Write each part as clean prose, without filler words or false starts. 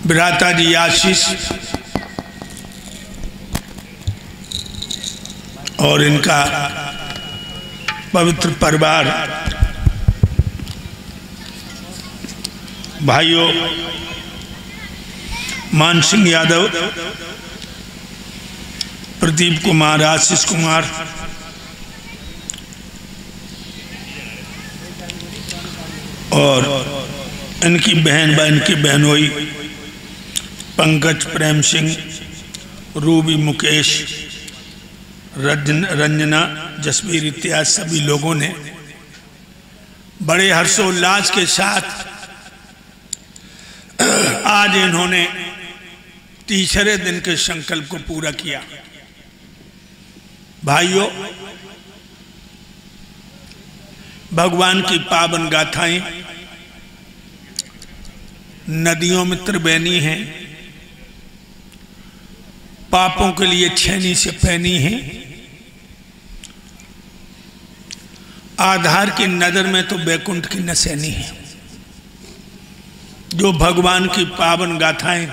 भ्राता जी आशीष और इनका पवित्र परिवार, भाइयों मान सिंह यादव, प्रदीप कुमार, आशीष कुमार, और इनकी बहन व इनकी बहनोई पंकज, प्रेम सिंह, रूबी, मुकेश, रंजना, जसवीर इत्यादि सभी लोगों ने बड़े हर्षोल्लास के साथ आज इन्होंने तीसरे दिन के संकल्प को पूरा किया। भाइयों, भगवान की पावन गाथाएं नदियों में त्रिवेणी हैं, पापों के लिए छेनी से पैनी है, आधार की नजर में तो बैकुंठ की नसैनी है। जो भगवान की पावन गाथाएं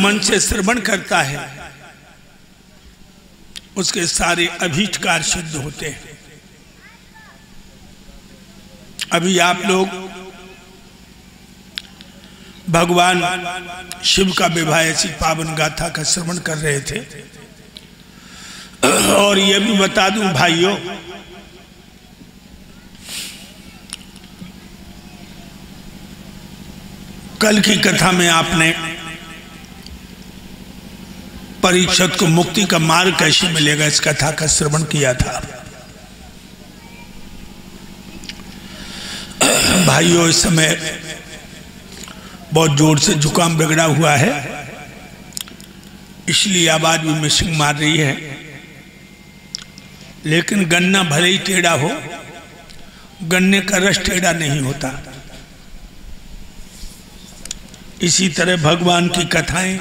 मन से श्रवण करता है उसके सारे अभीष्टकार सिद्ध होते हैं। अभी आप लोग भगवान शिव का विवाह ऐसी पावन गाथा का श्रवण कर रहे थे। और ये भी बता दूं भाइयों, कल की कथा में आपने परीक्षित को मुक्ति का मार्ग कैसे मिलेगा इस कथा का श्रवण किया था। भाइयों, इस समय बहुत जोर से जुकाम रगड़ा हुआ है, इसलिए आवाज भी मिसिंग मार रही है। लेकिन गन्ना भले ही टेढ़ा हो, गन्ने का रस टेढ़ा नहीं होता। इसी तरह भगवान की कथाएं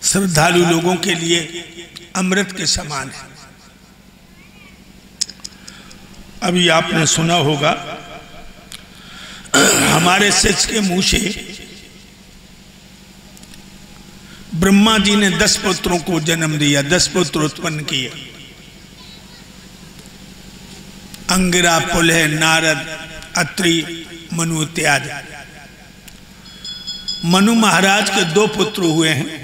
श्रद्धालु लोगों के लिए अमृत के समान है। अभी आपने सुना होगा हमारे शिष्य के मुंह से ब्रह्मा जी ने 10 पुत्रों को जन्म दिया, 10 पुत्र उत्पन्न किए। अंगिरा, पुलह, नारद, अत्रि, मनु इत्यादि। मनु महाराज के 2 पुत्र हुए हैं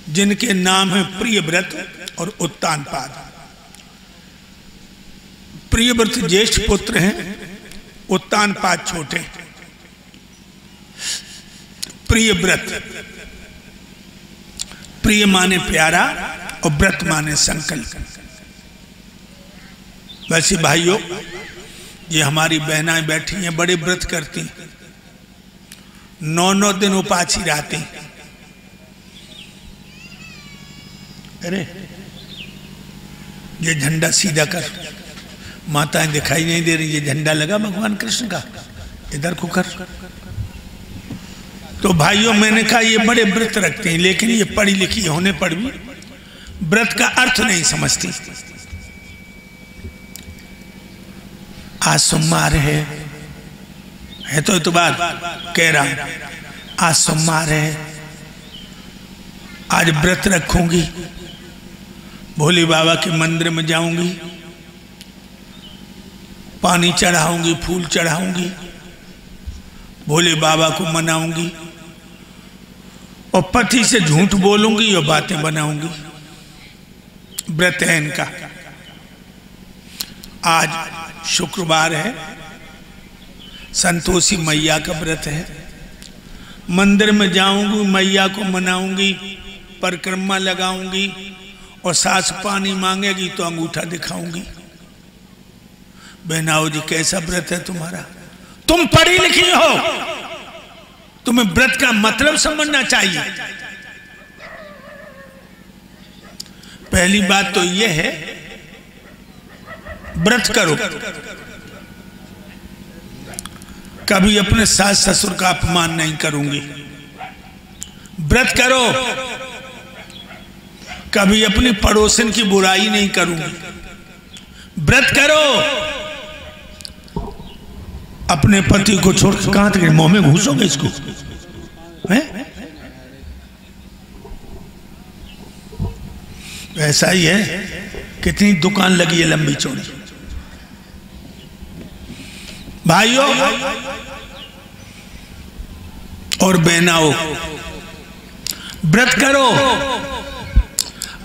जिनके नाम है प्रियव्रत और उत्तानपाद। प्रियव्रत ज्येष्ठ पुत्र हैं, उत्तानपाद छोटे। प्रियव्रत, प्रिय माने प्यारा और व्रत माने संकल्प। वैसे भाइयों, ये हमारी बहनाएं बैठी हैं, बड़े व्रत करती, 9 दिन उपासी रहती। अरे ये झंडा सीधा कर, माताएं दिखाई नहीं दे रही, ये झंडा लगा भगवान कृष्ण का, इधर को कर। तो भाइयों, मैंने कहा ये बड़े व्रत रखते हैं, लेकिन ये पढ़ी लिखी होने पर भी व्रत का अर्थ नहीं समझती। आज सोमवार है तो इतबार कह रहा हूं, आज सोमवार है, आज व्रत रखूंगी, भोले बाबा के मंदिर में जाऊंगी, पानी चढ़ाऊंगी, फूल चढ़ाऊंगी, भोले बाबा को मनाऊंगी और पति से झूठ बोलूंगी और बातें बनाऊंगी। व्रत है इनका। आज शुक्रवार है, संतोषी मैया का व्रत है। मंदिर में जाऊंगी, मैया को मनाऊंगी, परिक्रमा लगाऊंगी और सास पानी मांगेगी तो अंगूठा दिखाऊंगी। बहनाओ जी, कैसा व्रत है तुम्हारा? तुम पढ़ी लिखी हो, तुम्हें व्रत का मतलब समझना चाहिए। पहली बात तो यह है, व्रत करो, कभी अपने सास ससुर का अपमान नहीं करूंगी। व्रत करो, कभी अपनी पड़ोसन की बुराई नहीं करूंगी। व्रत करो, अपने पति को छोड़ कहां तक मुंह में घुसोगे इसको है? ऐसा ही है, कितनी दुकान लगी है लंबी चौड़ी। भाइयों और बहनाओं, व्रत करो,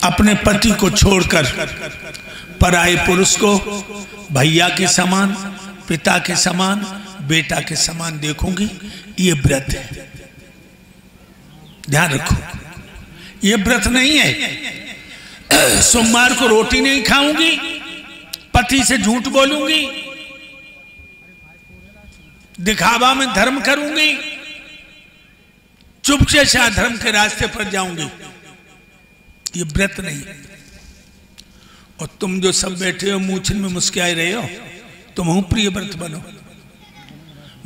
अपने पति को छोड़कर पराये पुरुष को भैया के समान, पिता के समान, बेटा के समान देखूंगी, ये व्रत है। ध्यान रखो, ये व्रत नहीं है। सोमवार को रोटी नहीं खाऊंगी, पति से झूठ बोलूंगी, दिखावा में धर्म करूंगी, चुपचे से अधर्म के रास्ते पर जाऊंगी, ये व्रत नहीं है। और तुम जो सब बैठे हो मूछन में मुस्कुराए रहे हो, तुम हो प्रिय व्रत बनो,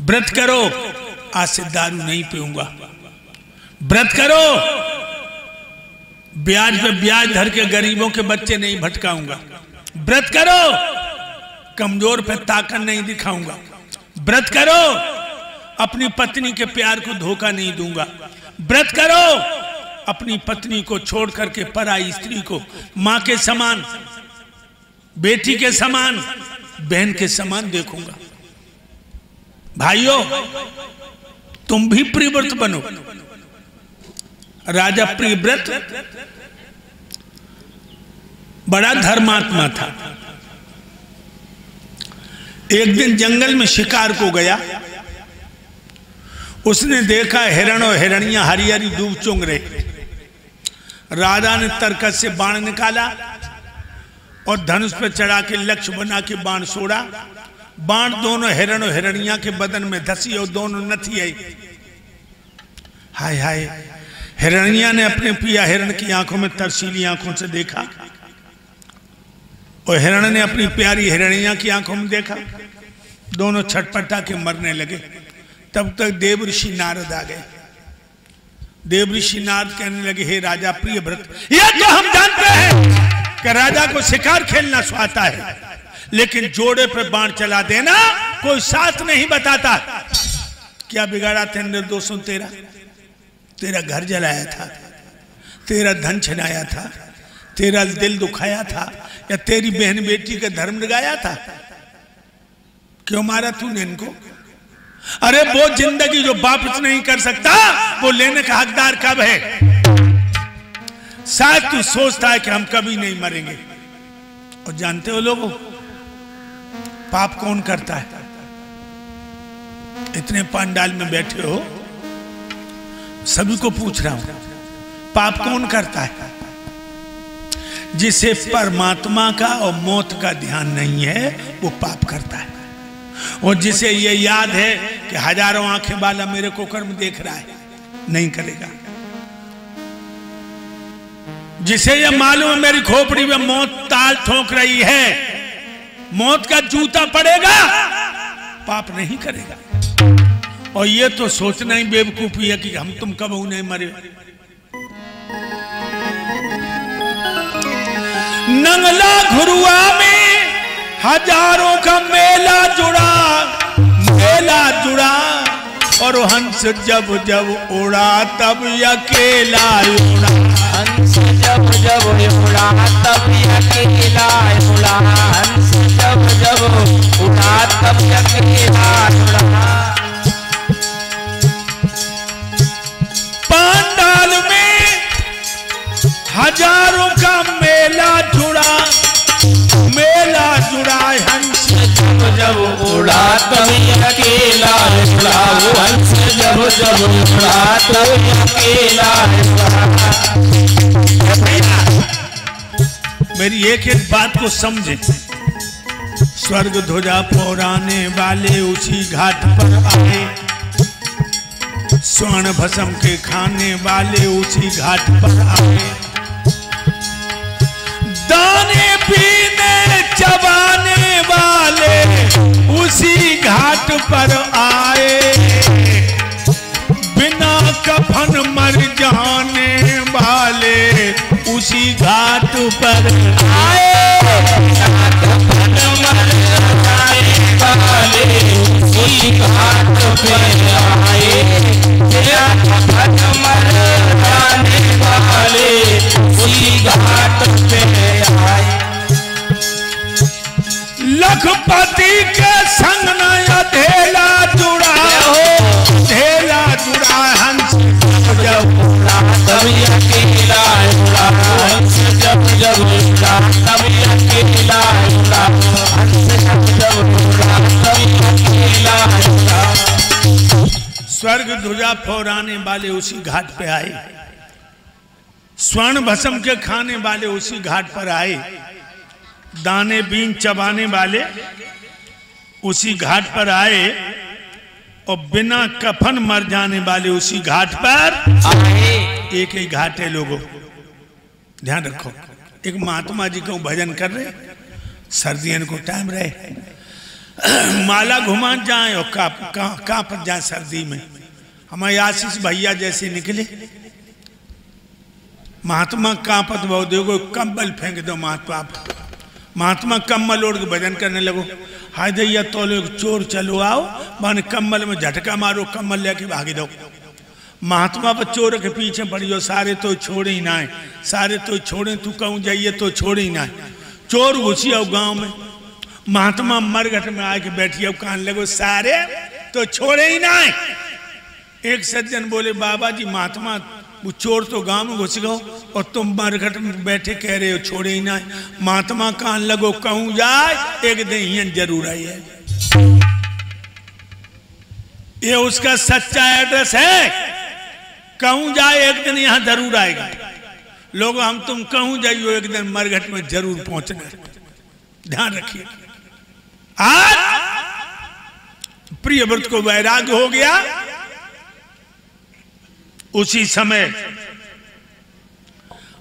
व्रत करो। आज से दारू नहीं पीऊंगा, व्रत करो। ब्याज पे ब्याज धर के गरीबों के बच्चे नहीं भटकाऊंगा, व्रत करो। कमजोर पे ताकत नहीं दिखाऊंगा, व्रत करो। अपनी पत्नी के प्यार को धोखा नहीं दूंगा, व्रत करो। अपनी पत्नी को छोड़ करके पराई स्त्री को मां के समान, बेटी के समान, बहन के समान देखूंगा। भाइयों, तुम भी प्रियव्रत बनो। राजा प्रियव्रत बड़ा धर्मात्मा था। एक दिन जंगल में शिकार को गया, उसने देखा हिरण और हिरणियां हरी हरी दूब चुंग रहे। राजा ने तरकस से बाण निकाला और धनुष पर चढ़ा के लक्ष्य बना के बाण छोड़ा। बाण दोनों हिरण और हिरणियां के बदन में धसी और दोनों नथी आई। हाय हाय, हिरणिया ने अपने पिया हिरण की आंखों में तरसीली आंखों से देखा और हिरण ने अपनी प्यारी हिरणिया की आंखों में देखा। दोनों छटपटा के मरने लगे। तब तक देव ऋषि नारद आ गए। देव ऋषि नारद कहने लगे, हे राजा प्रियव्रत, यह तो हम जानते हैं कि राजा को शिकार खेलना सुहाता है, लेकिन जोड़े पर बाण चला देना कोई साथ नहीं बताता। क्या बिगाड़ा था निर्दोषों तेरा? तेरा घर जलाया था, तेरा धन छिनाया था, तेरा दिल दुखाया था, या तेरी बहन बेटी का धर्म लगाया था? क्यों मारा तूने इनको? अरे वो जिंदगी जो वापस नहीं कर सकता, वो लेने का हकदार कब है? शायद तू सोचता है कि हम कभी नहीं मरेंगे। और जानते हो लोगों, पाप कौन करता है? इतने पंडाल में बैठे हो, सभी को पूछ रहा हूं, पाप कौन करता है? जिसे परमात्मा का और मौत का ध्यान नहीं है, वो पाप करता है। और जिसे ये याद है कि हजारों आंखें वाला मेरे को कर्म देख रहा है, नहीं करेगा। जिसे ये मालूम है मेरी खोपड़ी में मौत ताल ठोक रही है, मौत का जूता पड़ेगा, पाप नहीं करेगा। और ये तो सोचना ही बेवकूफी है कि हम तुम कब नहीं मरे। नंगला घुरुआ में हजारों का मेला जुड़ा और हंस जब जब उड़ा तब अकेला उड़ा। हंस जब जब उड़ा तब अकेला उड़ा। हंस जब जब उड़ा तब अकेला उड़ा। पंडाल में हजारों का मेला जुड़ा हंस जब जब उड़ा तब अकेला उड़ा। हंस जब जब उड़ा तब अकेला उड़ा। मेरी एक एक बात को समझे। स्वर्ग ध्वजा फहराने वाले उसी घाट पर आए, स्वर्ण भस्म के खाने वाले उसी घाट पर आए, दाने पीने चबाने वाले उसी घाट पर आए, बिना कफन मर जाने वाले उसी घाट पर आए। कफन मर जाने वाले उसी पति के संग न अधेला जुड़ा हो, ढेला जुड़ा हंस जब उड़ा तभी अकेला उड़ा, हंस जब जब उड़ा तभी अकेला उड़ा, हंस जब जब उड़ा तभी अकेला उड़ा। स्वर्ग ध्वजा फहराने वाले उसी घाट पे आए, स्वर्ण भस्म के खाने वाले उसी घाट पर आए, दाने बीन चबाने वाले उसी घाट पर आए, और बिना कफन मर जाने वाले उसी घाट पर आए। एक ही घाट है लोगों, ध्यान रखो। एक महात्मा जी को भजन कर रहे, सर्दियों को टाइम रहे, माला घुमा जाए और कांप जाए सर्दी में। हमारे आशीष भैया जैसे निकले, महात्मा कांपत बहुत, देखो कंबल फेंक दो महात्मा कम्बल ओढ़ के भजन करने लगो। हाय दैया तो लोग चोर चलो आओ, मान कम्बल में झटका मारो, कम्बल लेके भागी दो। महात्मा पर चोर के पीछे पड़ियो, सारे तो छोड़े ही ना है, सारे तो छोड़े, तू कहूँ जाइए तो छोड़े ही ना है। चोर घुसी आओ गांव में, महात्मा मरघट में आके बैठी, अब कहने लगो सारे तो छोड़े ही ना है। एक सज्जन बोले बाबा जी महात्मा वो चोर तो गांव में घुस गो और तुम मरघट में बैठे कह रहे हो छोड़े ही ना। महात्मा कान लगो कहूं जाए एक दिन ही जरूर आई है। ये उसका सच्चा एड्रेस है, कहूं जाए एक दिन यहां जरूर आएगा। लोग हम तुम कहूं जाइयो एक दिन मरघट में जरूर पहुंचना, ध्यान रखिए। आज प्रियव्रत को वैराग्य हो गया, उसी समय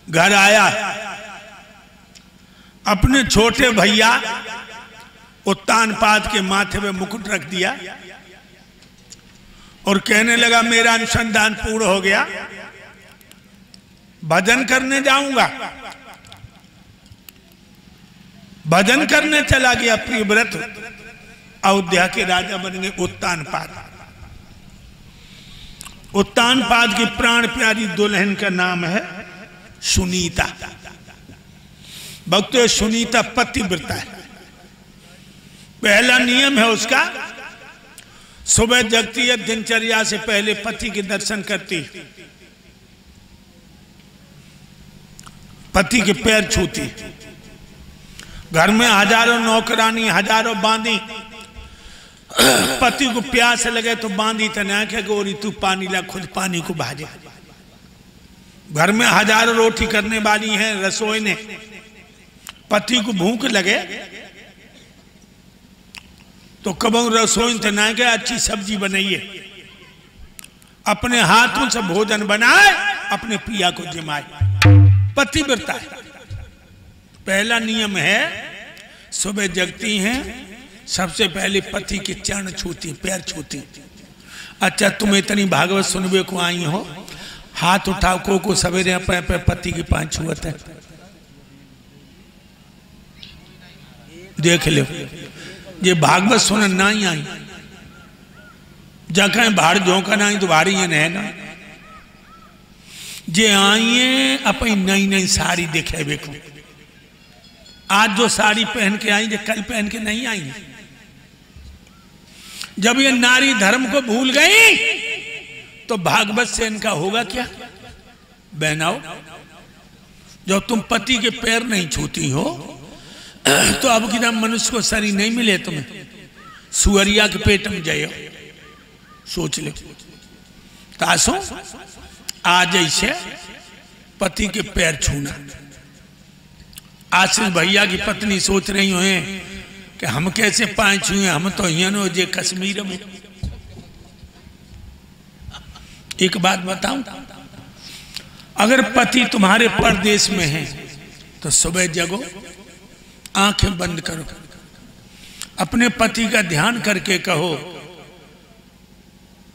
घर आया, अपने छोटे भैया उत्तानपाद के माथे पे मुकुट रख दिया और कहने लगा मेरा अनुसंधान पूर्ण हो गया, भजन करने जाऊंगा। भजन करने चला गया प्रियव्रत, अयोध्या के राजा बन गए उत्तानपाद। उत्तानपाद की प्राण प्यारी दुल्हन का नाम है सुनीता। भक्तों सुनीता पतिव्रता है। पहला नियम है उसका, सुबह जगती है, दिनचर्या से पहले पति के दर्शन करती, पति के पैर छूती। घर में हजारों नौकरानी, हजारों बांधी, पति को प्यास लगे तो बांधी तना के गोरी तू पानी ला, खुद पानी को भाजे। घर में हजारों रोटी करने वाली हैं रसोई ने, पति को भूख लगे तो कबू रसोई तना के अच्छी सब्जी बनाइए, अपने हाथों से भोजन बनाए, अपने पिया को जिमाए। पतिव्रता है। पहला नियम है, सुबह जगती हैं सबसे पहले पति के चरण छूती, पैर छूती। अच्छा तुम इतनी भागवत सुनबे को आई हो, हाथ उठाओ को सवेरे अपने पति के पांव छुअत है, देख लो। ये भागवत सुन ना ही आई, जगह भाड़ झोंका ना तो भारी ये है ना। जे आइए अपनी नई नई साड़ी देखे बेको, आज जो साड़ी पहन के आई, जो कल पहन के नहीं आई। जब ये नारी धर्म को भूल गई तो भागवत से इनका होगा क्या? बहनाओ, जब तुम पति के पैर नहीं छूती हो तो अब की नाम मनुष्य को शरीर नहीं मिले, तुम्हें सुअरिया के पेट में जाओ, सोच लो। तासो आज ऐसे पति के पैर छूना। आशीष भैया की पत्नी सोच रही हो कि हम कैसे पाए छुए, हम तो यहाँ जे कश्मीर में। एक बात बताऊं, अगर पति तुम्हारे परदेश में है तो सुबह जगो, आंखें बंद करो, अपने पति का ध्यान करके कहो,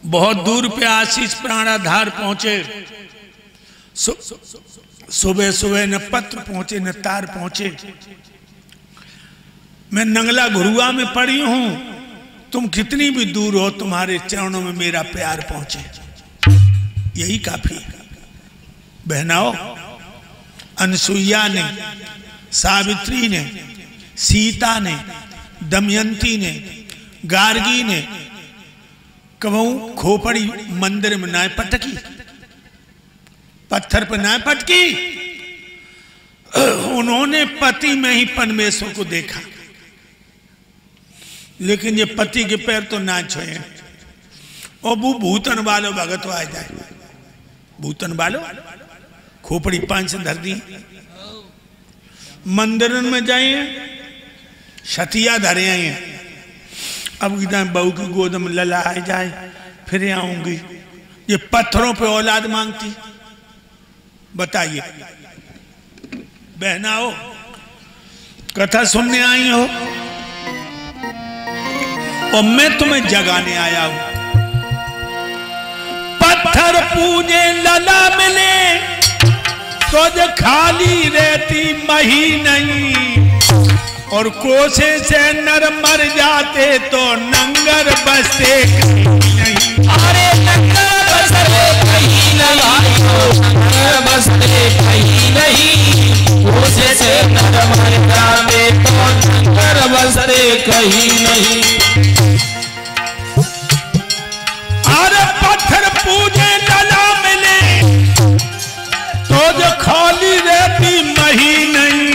बहुत दूर पे आशीष प्राणाधार पहुंचे, सुबह सुबह न पत्र पहुंचे न तार पहुंचे, मैं नंगला घुरुआ में पड़ी हूं, तुम कितनी भी दूर हो तुम्हारे चरणों में मेरा प्यार पहुंचे, यही काफी है। बहनाओ, अनसुईया ने, सावित्री ने, सीता ने, दमयंती ने, गार्गी ने कबहू खोपड़ी मंदिर में ना पटकी, पत्थर पर ना पटकी। उन्होंने पति में ही परमेश्वर को देखा, लेकिन ये पति के पैर तो ना छोए। और वो भूतन वालो भगत आ जाए, भूतन वालो खोपड़ी पांच धर दी, मंदिर में जाए छतिया धरे आए। अब इधर बहू की गोद में लला आ जाए, फिर आऊंगी। ये पत्थरों पे औलाद मांगती। बताइए बहना हो, कथा सुनने आई हो और मैं तुम्हें जगाने आया हूं। पत्थर पूजे लला मिले तो जो खाली रहती मही नहीं, और कोसे से नर मर जाते तो नंगर बसते नहीं। अरे नंगर बसते कहीं नहीं, नंगर बसते कहीं नहीं, कोसे से नर मर जाते तो नंगर बसते कहीं नहीं। अरे पत्थर पूजे लला मिले तो जो खाली रहती मही नहीं,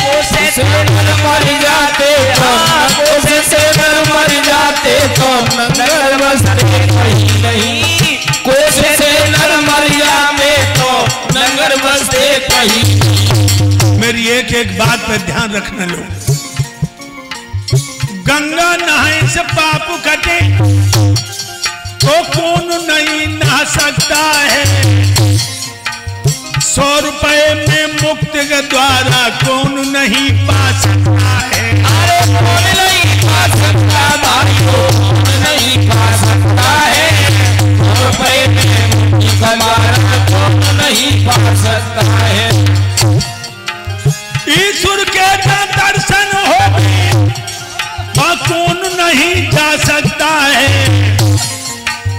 कोसे से नर मर जाते तो, कोसे से नर मर जाते तो नंगर बसते कहीं नहीं, कोसे से नर मर जाते तो नंगर बसते कहीं नहीं। मेरी एक एक बात पर ध्यान रखना लो। गंगा नहाए से पाप कटे तो कौन नहीं नहा सकता है। 100 रुपए में मुक्ति के द्वारा कौन नहीं पा सकता है। अरे कौन नहीं पा सकता भाइयों, कौन नहीं पा सकता है। 100 रुपए में मुक्ति का द्वारा कौन नहीं पा सकता है। ईश्वर के दर्शन हो वह कौन नहीं जा सकता है।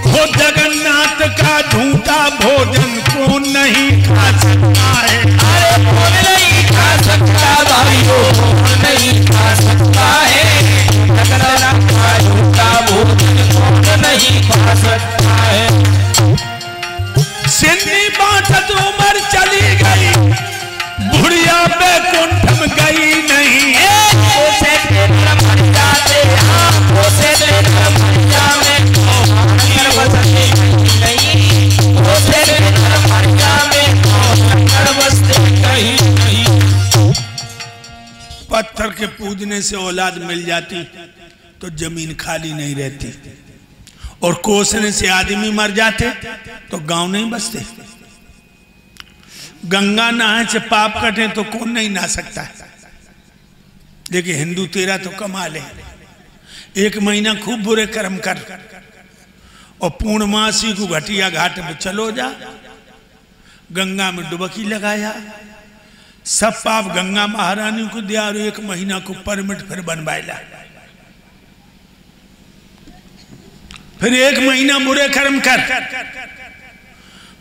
वो जगन्नाथ का झूठा भोजन कौन नहीं खा सकता है। अरे कौन नहीं खा सकता भाइयों, कौन नहीं खा सकता है। जगन्नाथ का झूठा भोजन कौन नहीं खा सकता है। सिन्नी बाटत उम्र चली गई, बुढ़िया बैकुंठ में गई नहीं। कोसे से नर मर जाते, कोसे से नर मर जाते तो नंगर बसते कहीं नहीं, कोसे से नर मर जाते तो नंगर बसते कहीं नहीं। पत्थर के पूजने से औलाद मिल जाती तो जमीन खाली नहीं रहती, और कोसने से आदमी मर जाते तो गांव नहीं बसते। गंगा नहाए से पाप कटे तो कौन नहीं नहा सकता। देखिए हिंदू तेरा तो कमाल है, 1 महीना खूब बुरे कर्म कर और पूर्णमासी को घटिया घाट में चलो जा, गंगा में डुबकी लगाया, सब पाप गंगा महारानी को दिया और 1 महीना को परमिट फिर बनवाया। फिर 1 महीना बुरे कर्म कर,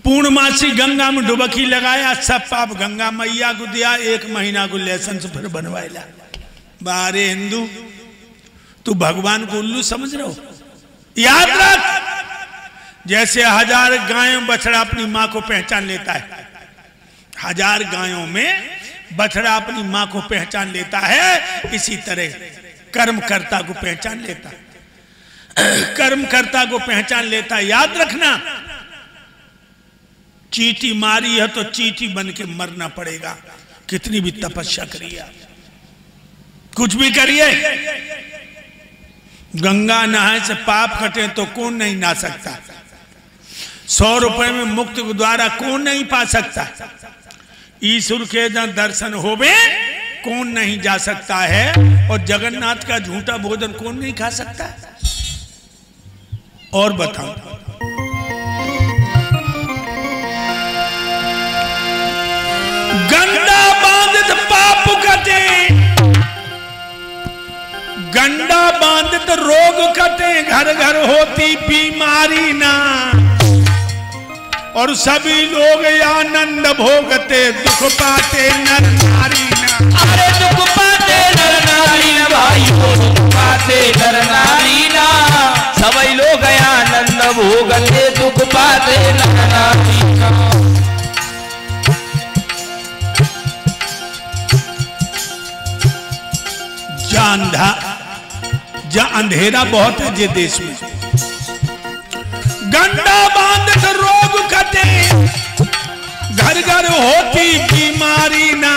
पूर्णमासी गंगा में डुबकी लगाया, सब पाप गंगा मैया को दिया, 1 महीना को लाइसेंस फिर बनवाया। बारे हिंदू तू भगवान को उल्लू समझ रहे हो। याद रख, जैसे 1000 गायों बछड़ा अपनी माँ को पहचान लेता है, 1000 गायों में बछड़ा अपनी माँ को पहचान लेता है, इसी तरह कर्मकर्ता को पहचान लेता, कर्मकर्ता को पहचान लेता। याद रखना, चींटी मारी है तो चींटी बन के मरना पड़ेगा, कितनी भी तपस्या करिए, कुछ भी करिए। गंगा नहाए से पाप कटे तो कौन नहीं नहा सकता। 100 रुपए में मुक्ति के द्वारा कौन नहीं पा सकता। ईश्वर के जहां दर्शन होवे कौन नहीं जा सकता है, और जगन्नाथ का झूठा भोजन कौन नहीं खा सकता। और बताओ, गंडा बांधित पाप कटे, गंडा बांधित रोग कटे, घर घर होती बीमारी ना, और सभी लोग आनंद भोगते, दुख पाते नर नारी ना। अरे दुख पाते नर नारी ना भाइयों पाते नर नारी ना सभी लोग आनंद भोगते दुख पाते नर नारी ना। जहाँ अंधेरा बहुत है जे देश में, गंडा बांध कर रोग कटे, घर घर होती बीमारी ना,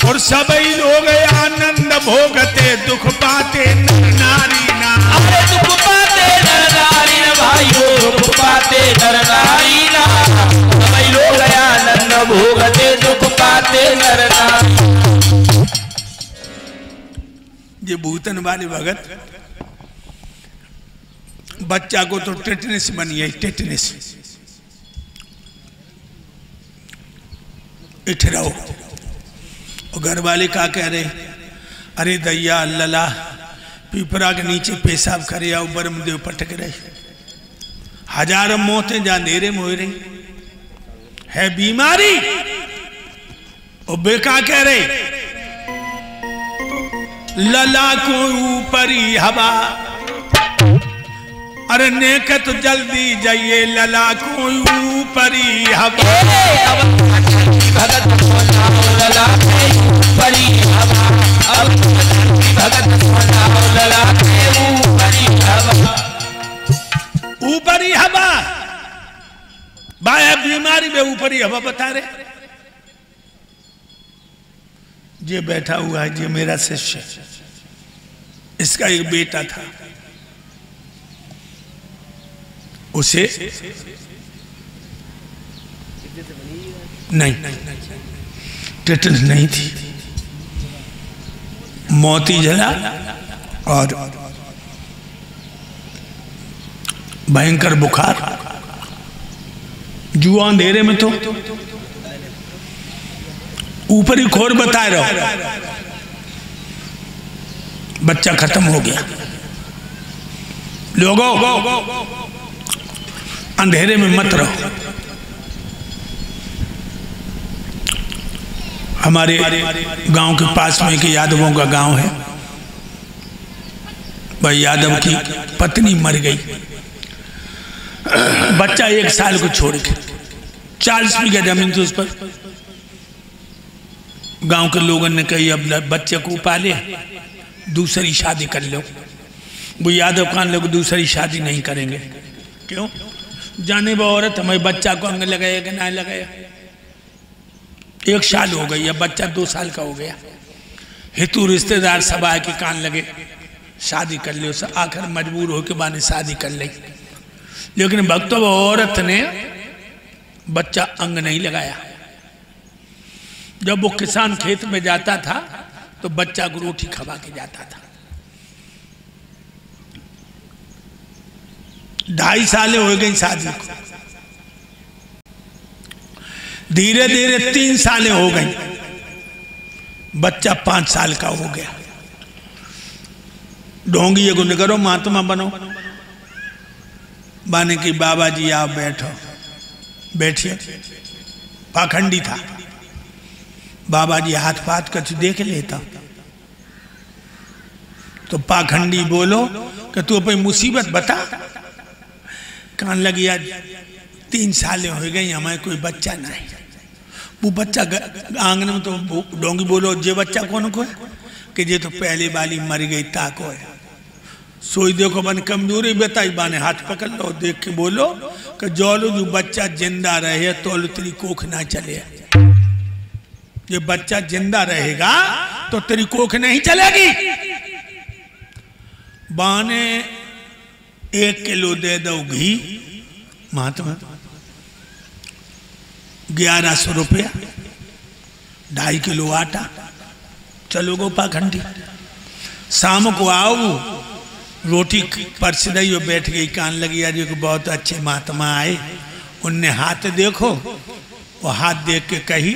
और सभी लोग आनंद भोगते दुख पाते नर नारी ना। अरे दुख पाते नर नारी ना भाइयों दुख पाते नर नारी ना सभी लोग आनंद भोगते दुख पाते नर नारी। ये भूतन वाले भगत बच्चा को तो टेटनेस बनी है, टेटनेस इठ रहो, और घर वाले क्या कह रहे, अरे दैया लला पीपरा के नीचे पेशाब करे आओ बरमदेव पटक रहे, हजारों मौतें जा अंधेरे में हो रही है बीमारी, और बेका कह रहे लला को ऊपरी हवा, अरे नेक तो जल्दी जाइए लला को ऊपरी हवा। भगत लला ऊपरी हवा, अब भगत लला ऊपरी हवा, ऊपरी हवा बाया बीमारी में ऊपरी हवा बता रहे। ये बैठा हुआ है, ये मेरा शिष्य, इसका एक बेटा था, उसे नहीं टेटनस नहीं थी, मोती जला और भयंकर बुखार, जुआ अंधेरे में तो ऊपरी खोर बताए रहो, बच्चा खत्म हो गया। लोगों अंधेरे में मत रहो। हमारे गांव के पास में एक यादवों का गांव है, भाई यादव की पत्नी मर गई, बच्चा 1 साल को छोड़ के, 40 बीघा जमीन थी उस पर। गांव के लोगों ने कही अब बच्चे को पाले, दूसरी शादी कर लो। वो यादव खान लोग दूसरी शादी नहीं करेंगे, क्यों? जाने वो औरत हमें बच्चा को अंग लगाया कि नहीं लगाया, 1 साल हो गई, अब बच्चा 2 साल का हो गया। हितू रिश्तेदार सब आए के कान लगे शादी कर लो, आखिर मजबूर होके बाने शादी कर ली। लेकिन भक्तों औरत ने बच्चा अंग नहीं लगाया। जब वो किसान खेत में जाता था तो बच्चा को रोटी खवा के जाता था। 2.5 साल हो गई शादी को, धीरे धीरे 3 साल हो गई, बच्चा 5 साल का हो गया। ढोंगी ये गुण करो महात्मा बनो, बाने की बाबा जी आप बैठो, बैठिए। पाखंडी था, बाबा जी हाथ पात कर देख लेता, तो पाखंडी बोलो कि तू अपनी मुसीबत बता। कान लगी आज 3 साल हो गई, हमें कोई बच्चा नहीं। वो बच्चा आंगन में, तो डोंगी बोलो जे बच्चा कौन को है कि जे तो पहले वाली मर गई ताको है। सोई देखो बन कमजोरी बताई, बाने हाथ पकड़ लो, देख के बोलो कि जोलो जो बच्चा जिंदा रहे तो तेरी कोख ना चले। ये बच्चा जिंदा रहेगा तो तेरी कोख नहीं चलेगी। बाने 1 किलो दे दो घी, महात्मा 1100 रुपया, 2.5 किलो आटा, चलो गो पाखंडी। शाम को आओ, रोटी परस रही हो, बैठ गई, कान लगी यार को बहुत अच्छे महात्मा आए, उनने हाथ देखो, वो हाथ देख के कही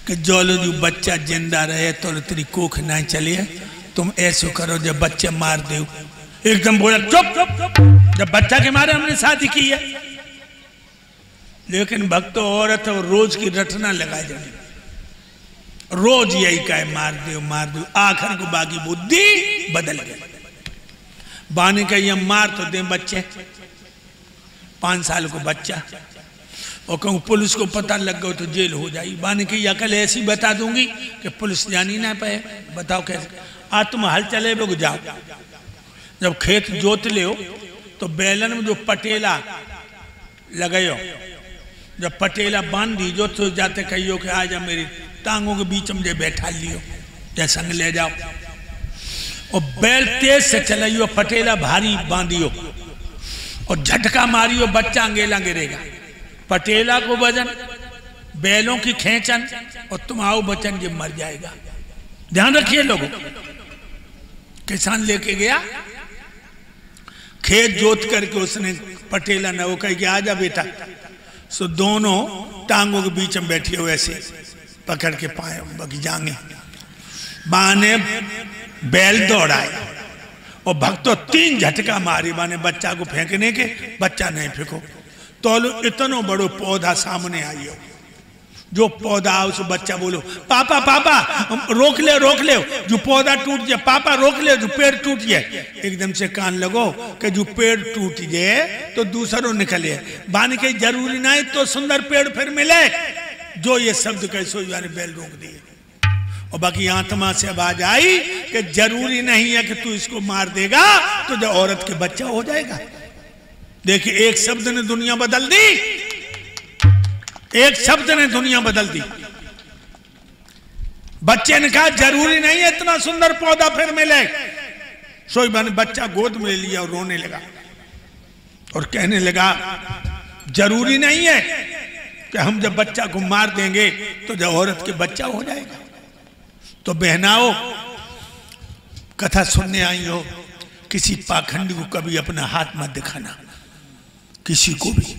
कि जो जो बच्चा जिंदा रहे तो तेरी कोख ना चले, तुम ऐसे करो जब बच्चे मार दो। एकदम बोला चुप, जब बच्चा के मारे हमने शादी की है। लेकिन भक्तों औरत और रोज की रटना लगा जाए, रोज यही कहे मार दो। आखिर को बाकी बुद्धि बदल गई। बाने का ये मार तो दे बच्चे, 5 साल को बच्चा, और कहूँ पुलिस को पता लग गया तो जेल हो जाएगी। बाने की अकल ऐसी बता दूंगी कि पुलिस जानी ना पाए। बताओ कैसे? आज तुम हल चले बो जाओ, जब खेत जोत ले हो तो बैलन में जो पटेला लगे हो, जब पटेला बांध दी जो तो जाते कहियो कि आज मेरी टांगों के बीच में बैठा लियो, या संग ले जाओ, और बैल तेज से चलाइयो, पटेला भारी बांधियो और झटका मारियो, बच्चा अंगेला गिरेगा। पटेला को वजन, बैलों की खेचन, और तुम आओ बचन ये मर जाएगा। ध्यान रखिए लोगों। किसान लेके गया खेत जोत करके, उसने पटेला न वो कह के आजा बेटा, सो दोनों टांगों के बीच में बैठी हो ऐसे पकड़ के पाए बाकी जांगे, बाने बैल दौड़ाए और भक्तों 3 झटका मारी। बाने बच्चा को फेंकने के, बच्चा नहीं फेंको तो इतना बड़ो पौधा सामने आई हो, जो पौधा उस बच्चा बोलो पापा पापा रोक ले, जो पौधा टूट जाए, पापा रोक ले, जो पेड़ टूट जाए। एकदम से कान लगो कि जो पेड़ टूट जाए तो दूसरों निकले। बाने के जरूरी नहीं तो सुंदर पेड़ फिर मिले। जो ये शब्द कैसो बैल रोक दिए, और बाकी आत्मा से आवाज आई कि जरूरी नहीं है कि तू इसको मार देगा तो जो औरत के बच्चा हो जाएगा। देखिए, एक शब्द ने दुनिया बदल दी, एक शब्द ने दुनिया बदल दी। बच्चे ने कहा जरूरी नहीं है इतना सुंदर पौधा फिर मिले। सोईबा ने बच्चा गोद में ले लिया और रोने लगा और कहने लगा जरूरी नहीं है कि हम जब बच्चा को मार देंगे तो जब औरत के बच्चा हो जाएगा। तो बहनाओ, कथा सुनने आई हो, किसी पाखंडी को कभी अपना हाथ मत दिखाना, किसी को भी।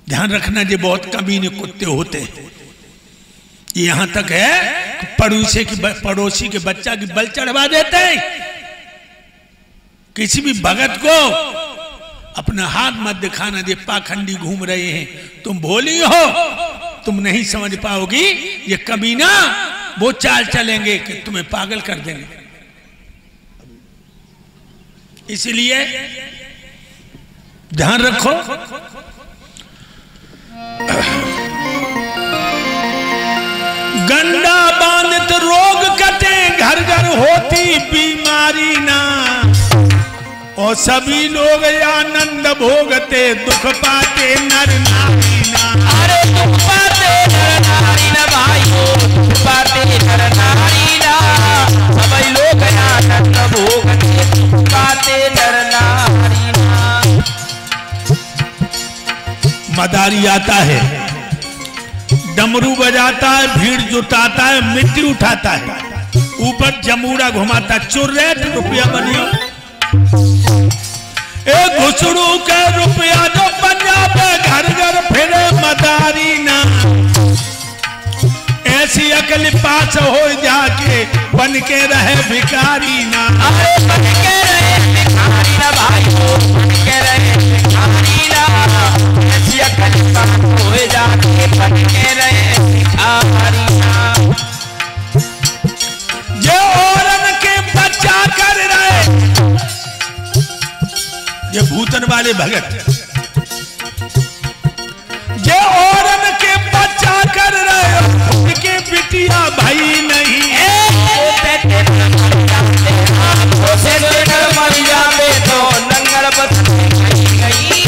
ध्यान रखना, ये बहुत कमीने कुत्ते होते हैं। यहां तक है पड़ोसी के बच्चा की बल चढ़वा देते हैं। किसी भी भगत को अपना हाथ मत दिखाना। ये पाखंडी घूम रहे हैं, तुम भोली हो, तुम नहीं समझ पाओगी। ये कमीना वो चाल चलेंगे कि तुम्हें पागल कर देंगे। इसलिए ध्यान रखो। गंडा बांधित रोग कटे, घर घर होती बीमारी ना, और सभी लोग आनंद भोगते, दुख पाते नर नारी ना। अरे दुख पाते नर नारी ना भाइयों, दुख पाते नर नारी ना, सभी लोग आनंद भोगते, दुख पाते नर नारी ना। मदारी आता है, डमरू बजाता है, भीड़ जुटाता है, मिट्टी उठाता है, ऊपर जमूरा घुमाता, चुर्रेट रुपया बनियो। एक घुसड़ू के रुपया जो पंजाब घर घर फिरे मदारी ना। ऐसी अकल पास हो जाके बन के रहे भिखारी ना। अरे बन के रहे भिखारी ना भाइयों, बन के रहे भिखारी ना। ऐसी अकल पास हो जाके बन के रहे भिखारी ना। ये औरन के बच्चा कर रहे, ये भूतन वाले भगत, ये औरन के बच्चा कर रहे, उनके बिटिया भाई नहीं। मर जावे तो नंगर बसते कहीं,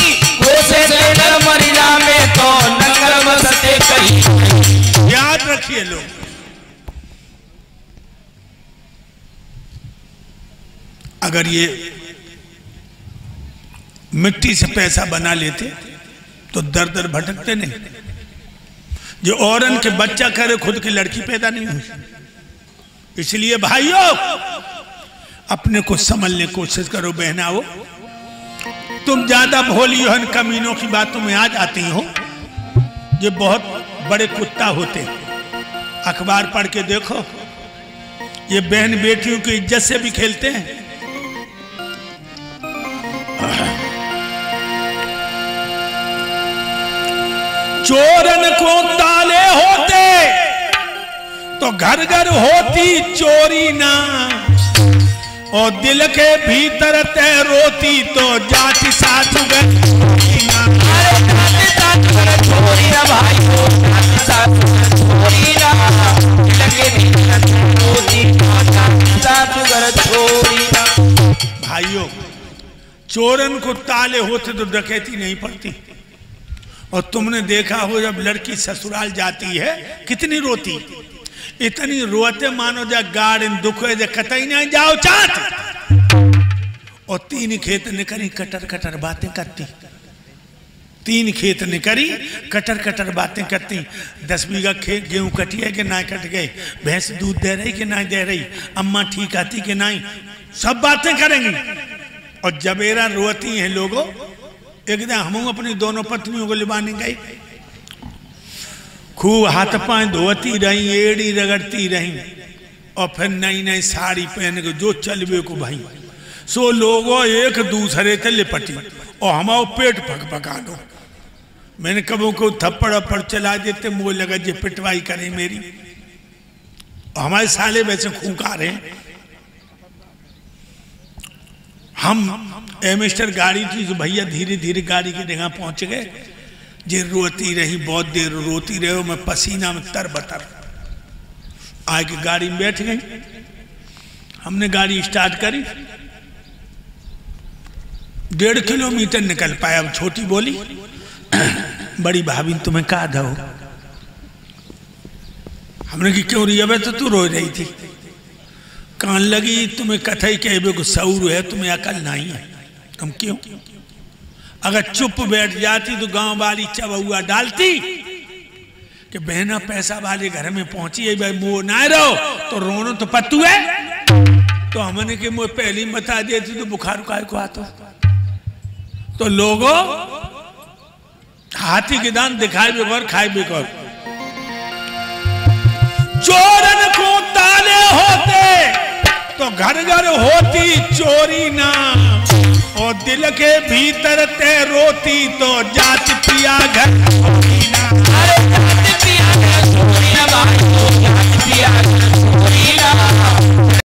मर जावे तो नंगर बसते कहीं। याद रखिए लोग, अगर ये मिट्टी से पैसा बना लेते तो दर दर भटकते नहीं। जो औरन के बच्चा करे, खुद की लड़की पैदा नहीं हुई। इसलिए भाइयों, अपने को समझने की कोशिश करो। बहनाओ, तुम ज्यादा भोली हो, इन कमीनों की बातों में आ जाती हो। ये बहुत बड़े कुत्ता होते हैं। अखबार पढ़ के देखो, ये बहन बेटियों की इज्जत से भी खेलते हैं। चोरन को ताले होते, तो घर घर होती चोरी ना, और दिल के भीतर ते रोती तो जाति साथ गई ना। अरे जाति साथ घर छोड़ी ना भाई, जाति साथ घर छोड़ी ना, दिल के भीतर रोती तो जाति साथ घर छोड़ी ना। भाइयों, चोरन को ताले होते तो डकैती नहीं पड़ती। और तुमने देखा हो जब लड़की ससुराल जाती है कितनी रोती, इतनी रोते मानो जा गार्डन दुख है जा कतई नहीं जाओ चाहत। और 3 खेत निकली कटर कटर बातें करती, 3 खेत निकली कटर कटर बातें करती। 10 बीघा खेत गेहूं कटी है कि ना कट गए, भैंस दूध दे रही कि नहीं दे रही, अम्मा ठीक आती कि नहीं, सब बातें करेंगी। और जबेरा रोती हैं लोगों। एक दिन हम अपनी दोनों पत्नियों को लिबाने गई, खूब हाथ पांव धोती रही, एड़ी रगड़ती रही, और फिर नई नई साड़ी पहन के जो चलवे को भाई सो लोगों एक दूसरे से लिपटी और हमारा पेट पका दो। मैंने कबों को थप्पड़ अप्पड़ चला देते, मुझे लगा जे पिटवाई करे मेरी। हमारे साले वैसे खूंखार हैं। हम एमिस्टर गाड़ी थी तो भैया धीरे धीरे गाड़ी की जगह पहुंच गए। जे रोती रही, बहुत देर रोती रहे, मैं पसीना में तरबतर आके गाड़ी में बैठ गई। हमने गाड़ी स्टार्ट करी, 1.5 किलोमीटर निकल पाया। अब छोटी बोली, बड़ी भाभी तुम्हें कहा दो। हमने कि क्यों रही है, तो तू रो रही थी। कान लगी तुम्हें कथई कहे को सऊर है, तुम्हें अकल नहीं है। हम क्यों? अगर चुप बैठ जाती तो गांव वाली चबुआ डालती कि बहना पैसा वाले घर में पहुंची है, भाई मुंह ना रहो तो रोनो तो पत्तू है। तो हमने कि मुझे पहली बता देती तो बुखार काय को आता। तो लोगों हाथी के दान दिखाए बेकर खाए बेकर। चोरन को ताले होते तो घर घर होती चोरी ना, और दिल के भीतर ते रोती तो जाति पिया घर छोड़ी ना। अरे जाति पिया घर छोड़ी ना भाई,